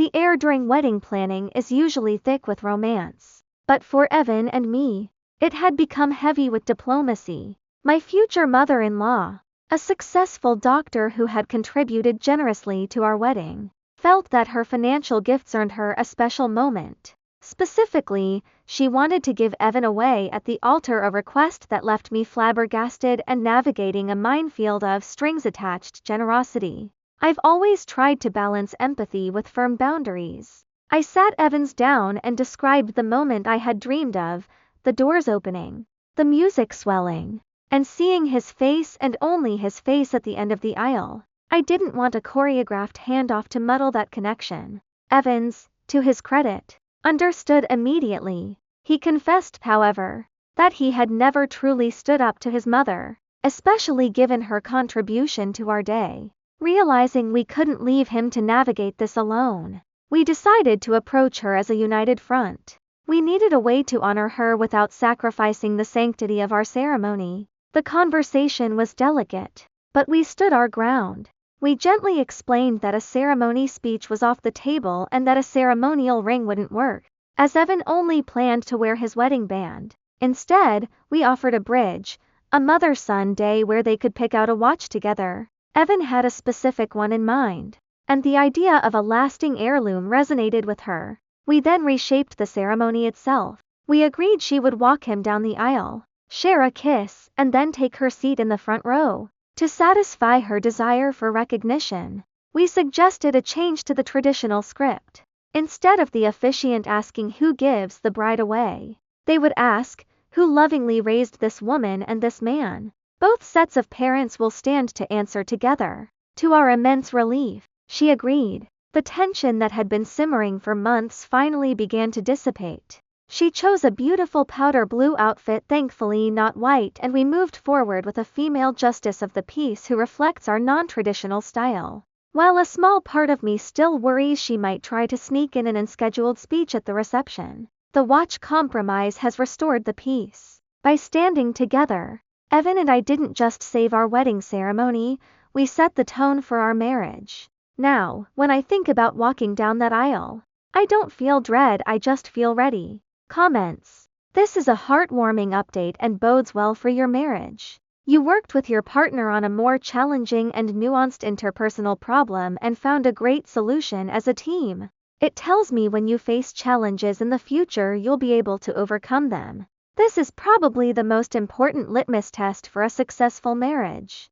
The air during wedding planning is usually thick with romance. But for Evan and me, it had become heavy with diplomacy. My future mother-in-law, a successful doctor who had contributed generously to our wedding, felt that her financial gifts earned her a special moment. Specifically, she wanted to give Evan away at the altar, a request that left me flabbergasted and navigating a minefield of strings-attached generosity. I've always tried to balance empathy with firm boundaries. I sat Evans down and described the moment I had dreamed of, the doors opening, the music swelling, and seeing his face and only his face at the end of the aisle. I didn't want a choreographed handoff to muddle that connection. Evans, to his credit, understood immediately. He confessed, however, that he had never truly stood up to his mother, especially given her contribution to our day. Realizing we couldn't leave him to navigate this alone, we decided to approach her as a united front. We needed a way to honor her without sacrificing the sanctity of our ceremony. The conversation was delicate, but we stood our ground. We gently explained that a ceremony speech was off the table and that a ceremonial ring wouldn't work, as Evan only planned to wear his wedding band. Instead, we offered a bridge, a mother-son day where they could pick out a watch together. Evan had a specific one in mind, and the idea of a lasting heirloom resonated with her. We then reshaped the ceremony itself. We agreed she would walk him down the aisle, share a kiss, and then take her seat in the front row. To satisfy her desire for recognition, we suggested a change to the traditional script. Instead of the officiant asking who gives the bride away, they would ask, who lovingly raised this woman and this man? Both sets of parents will stand to answer together. To our immense relief, she agreed. The tension that had been simmering for months finally began to dissipate. She chose a beautiful powder blue outfit, thankfully not white, and we moved forward with a female justice of the peace who reflects our non-traditional style. While a small part of me still worries she might try to sneak in an unscheduled speech at the reception, the watch compromise has restored the peace. By standing together, Evan and I didn't just save our wedding ceremony, we set the tone for our marriage. Now, when I think about walking down that aisle, I don't feel dread, I just feel ready. Comments. This is a heartwarming update and bodes well for your marriage. You worked with your partner on a more challenging and nuanced interpersonal problem and found a great solution as a team. It tells me when you face challenges in the future, you'll be able to overcome them. This is probably the most important litmus test for a successful marriage.